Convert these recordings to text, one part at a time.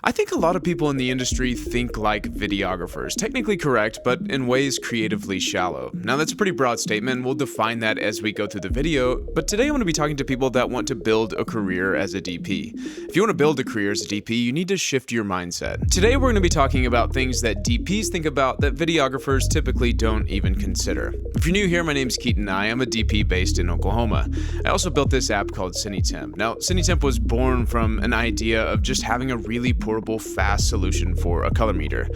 I think a lot of people in the industry think like videographers, technically correct, but in ways creatively shallow. Now that's a pretty broad statement, and we'll define that as we go through the video, but today I'm going to be talking to people that want to build a career as a DP. If you want to build a career as a DP, you need to shift your mindset. Today we're going to be talking about things that DPs think about that videographers typically don't even consider. If you're new here, my name's Keaton Nye. I'm a DP based in Oklahoma. I also built this app called CineTemp. Now, CineTemp was born from an idea of just having a really portable, fast solution for a color meter.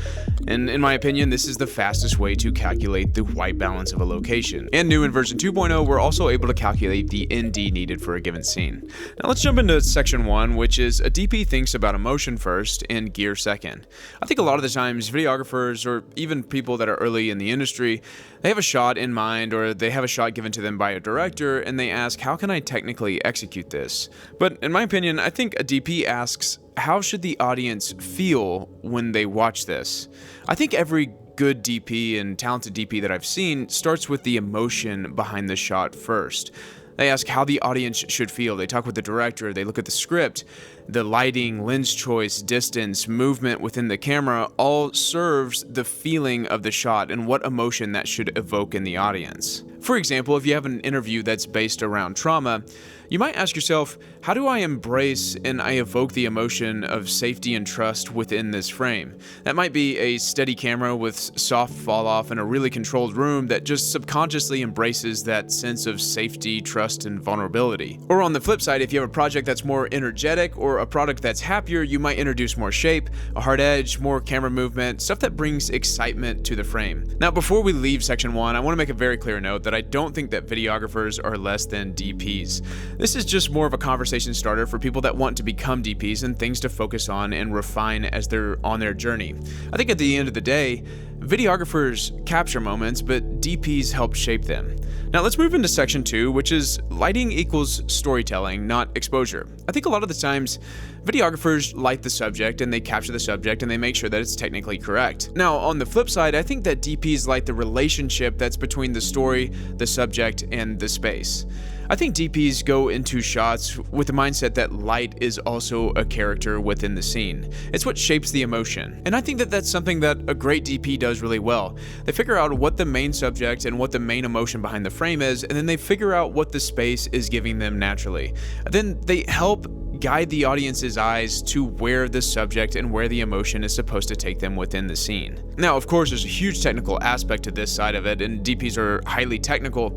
And in my opinion, this is the fastest way to calculate the white balance of a location. And new in version 2.0, we're also able to calculate the ND needed for a given scene. Now let's jump into section 1, which is a DP thinks about emotion first and gear second. I think a lot of the times videographers or even people that are early in the industry, they have a shot in mind or they have a shot given to them by a director and they ask, how can I technically execute this? But in my opinion, I think a DP asks, how should the audience feel when they watch this? I think every good DP and talented DP that I've seen starts with the emotion behind the shot first. They ask how the audience should feel. They talk with the director, they look at the script, the lighting, lens choice, distance, movement within the camera all serves the feeling of the shot and what emotion that should evoke in the audience. For example, if you have an interview that's based around trauma, you might ask yourself, how do I embrace and I evoke the emotion of safety and trust within this frame? That might be a steady camera with soft fall off in a really controlled room that just subconsciously embraces that sense of safety, trust, and vulnerability. Or on the flip side, if you have a project that's more energetic or a product that's happier, you might introduce more shape, a hard edge, more camera movement, stuff that brings excitement to the frame. Now, before we leave section 1, I want to make a very clear note that I don't think that videographers are less than DPs. This is just more of a conversation starter for people that want to become DPs and things to focus on and refine as they're on their journey. I think at the end of the day, videographers capture moments, but DPs help shape them. Now let's move into section 2, which is lighting equals storytelling, not exposure. I think a lot of the times, videographers light the subject and they capture the subject and they make sure that it's technically correct. Now, on the flip side, I think that DPs light the relationship that's between the story, the subject, and the space. I think DPs go into shots with the mindset that light is also a character within the scene. It's what shapes the emotion. And I think that that's something that a great DP does really well. They figure out what the main subject and what the main emotion behind the frame is, and then they figure out what the space is giving them naturally. Then they help guide the audience's eyes to where the subject and where the emotion is supposed to take them within the scene. Now, of course, there's a huge technical aspect to this side of it, and DPs are highly technical.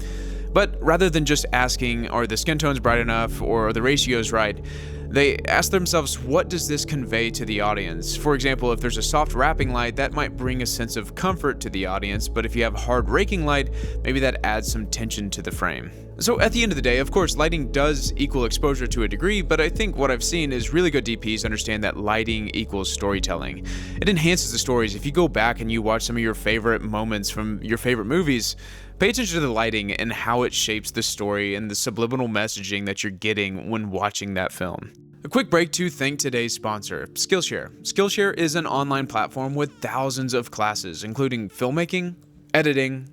But rather than just asking, are the skin tones bright enough or are the ratios right, they ask themselves, what does this convey to the audience? For example, if there's a soft wrapping light, that might bring a sense of comfort to the audience, but if you have hard raking light, maybe that adds some tension to the frame. So at the end of the day, of course, lighting does equal exposure to a degree, but I think what I've seen is really good DPs understand that lighting equals storytelling. It enhances the stories. If you go back and you watch some of your favorite moments from your favorite movies, pay attention to the lighting and how it shapes the story and the subliminal messaging that you're getting when watching that film. A quick break to thank today's sponsor, Skillshare. Skillshare is an online platform with thousands of classes, including filmmaking, editing,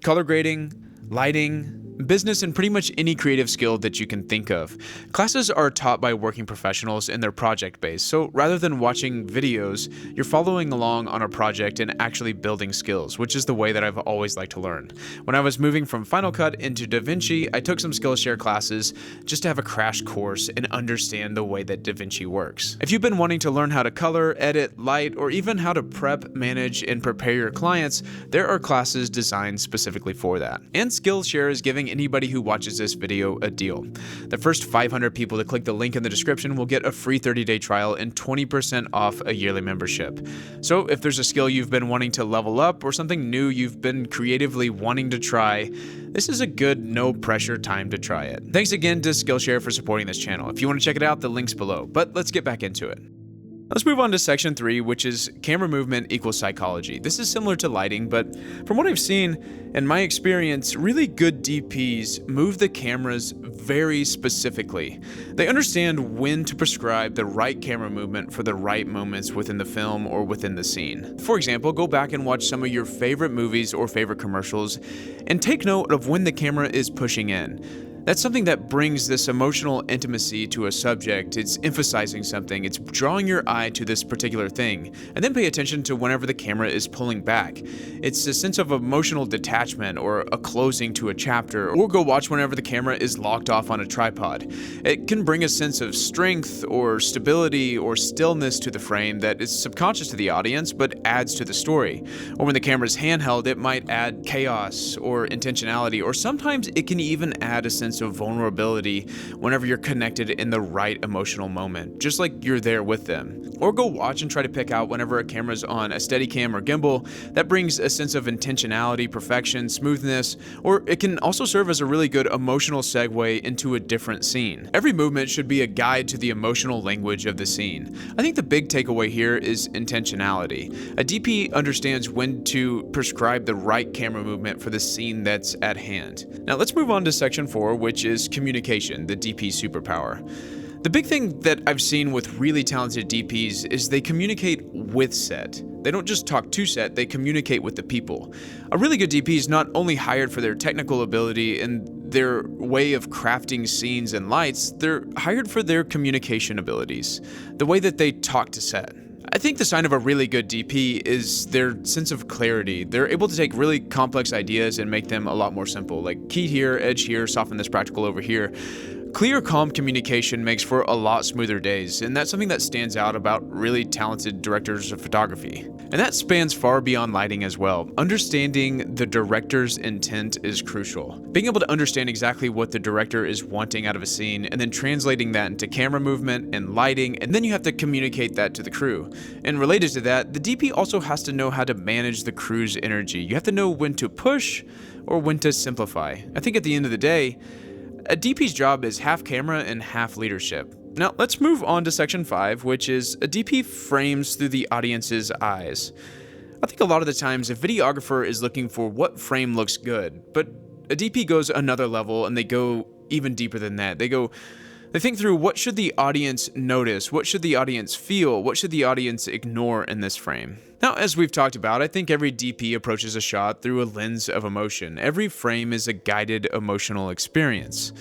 color grading, lighting, business, and pretty much any creative skill that you can think of. Classes are taught by working professionals in their project base, so rather than watching videos, you're following along on a project and actually building skills, which is the way that I've always liked to learn. When I was moving from Final Cut into DaVinci, I took some Skillshare classes just to have a crash course and understand the way that DaVinci works. If you've been wanting to learn how to color, edit, light, or even how to prep, manage, and prepare your clients, there are classes designed specifically for that. And Skillshare is giving anybody who watches this video a deal. The first 500 people to click the link in the description will get a free 30-day trial and 20% off a yearly membership. So if there's a skill you've been wanting to level up or something new you've been creatively wanting to try, this is a good no pressure time to try it. Thanks again to Skillshare for supporting this channel. If you want to check it out, the link's below, but let's get back into it. Let's move on to section 3, which is camera movement equals psychology. This is similar to lighting, but from what I've seen in my experience, really good DPs move the cameras very specifically. They understand when to prescribe the right camera movement for the right moments within the film or within the scene. For example, go back and watch some of your favorite movies or favorite commercials and take note of when the camera is pushing in. That's something that brings this emotional intimacy to a subject. It's emphasizing something, it's drawing your eye to this particular thing, and then pay attention to whenever the camera is pulling back. It's a sense of emotional detachment or a closing to a chapter, or go watch whenever the camera is locked off on a tripod. It can bring a sense of strength or stability or stillness to the frame that is subconscious to the audience but adds to the story. Or when the camera is handheld, it might add chaos or intentionality, or sometimes it can even add a sense of vulnerability whenever you're connected in the right emotional moment, just like you're there with them. Or go watch and try to pick out whenever a camera's on a Steadicam or gimbal. That brings a sense of intentionality, perfection, smoothness, or it can also serve as a really good emotional segue into a different scene. Every movement should be a guide to the emotional language of the scene. I think the big takeaway here is intentionality. A DP understands when to prescribe the right camera movement for the scene that's at hand. Now let's move on to section 4, which is communication, the DP superpower. The big thing that I've seen with really talented DPs is they communicate with set. They don't just talk to set, they communicate with the people. A really good DP is not only hired for their technical ability and their way of crafting scenes and lights, they're hired for their communication abilities, the way that they talk to set. I think the sign of a really good DP is their sense of clarity. They're able to take really complex ideas and make them a lot more simple, like key here, edge here, soften this practical over here. Clear, calm communication makes for a lot smoother days, and that's something that stands out about really talented directors of photography. And that spans far beyond lighting as well. Understanding the director's intent is crucial. Being able to understand exactly what the director is wanting out of a scene, and then translating that into camera movement and lighting, and then you have to communicate that to the crew. And related to that, the DP also has to know how to manage the crew's energy. You have to know when to push or when to simplify. I think at the end of the day, a DP's job is half camera and half leadership. Now let's move on to section 5, which is a DP frames through the audience's eyes. I think a lot of the times a videographer is looking for what frame looks good, but a DP goes another level and they go even deeper than that. They think through what should the audience notice, what should the audience feel, what should the audience ignore in this frame. Now, as we've talked about, I think every DP approaches a shot through a lens of emotion. Every frame is a guided emotional experience.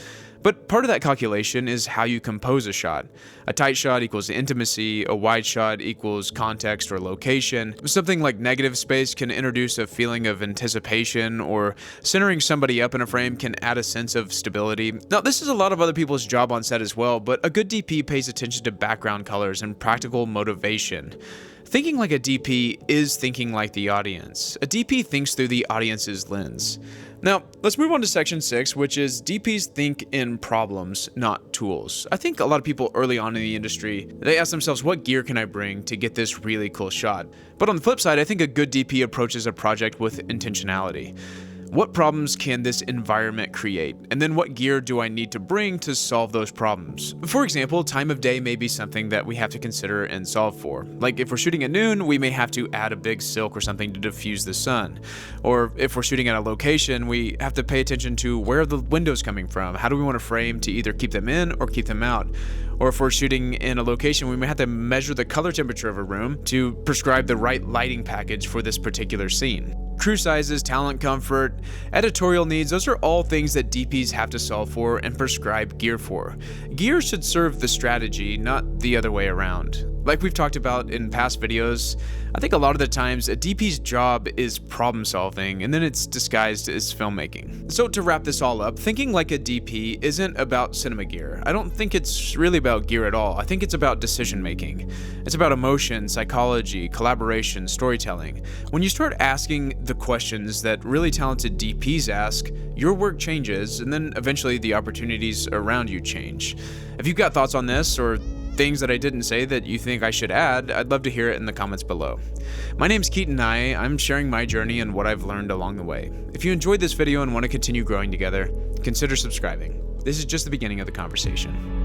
But part of that calculation is how you compose a shot. A tight shot equals intimacy, a wide shot equals context or location. Something like negative space can introduce a feeling of anticipation, or centering somebody up in a frame can add a sense of stability. Now, this is a lot of other people's job on set as well, but a good DP pays attention to background colors and practical motivation. Thinking like a DP is thinking like the audience. A DP thinks through the audience's lens. Now, let's move on to section 6, which is DPs think in problems, not tools. I think a lot of people early on in the industry, they ask themselves, what gear can I bring to get this really cool shot? But on the flip side, I think a good DP approaches a project with intentionality. What problems can this environment create? And then what gear do I need to bring to solve those problems? For example, time of day may be something that we have to consider and solve for. Like if we're shooting at noon, we may have to add a big silk or something to diffuse the sun. Or if we're shooting at a location, we have to pay attention to where are the windows coming from? How do we want to frame to either keep them in or keep them out? Or if we're shooting in a location, we may have to measure the color temperature of a room to prescribe the right lighting package for this particular scene. Crew sizes, talent comfort, editorial needs, those are all things that DPs have to solve for and prescribe gear for. Gear should serve the strategy, not the other way around. Like we've talked about in past videos, I think a lot of the times a DP's job is problem solving and then it's disguised as filmmaking. So to wrap this all up, thinking like a DP isn't about cinema gear. I don't think it's really about gear at all. I think it's about decision making. It's about emotion, psychology, collaboration, storytelling. When you start asking the questions that really talented DPs ask, your work changes and then eventually the opportunities around you change. If you've got thoughts on this or things that I didn't say that you think I should add, I'd love to hear it in the comments below. My name's Keaton Nye. I'm sharing my journey and what I've learned along the way. If you enjoyed this video and want to continue growing together, consider subscribing. This is just the beginning of the conversation.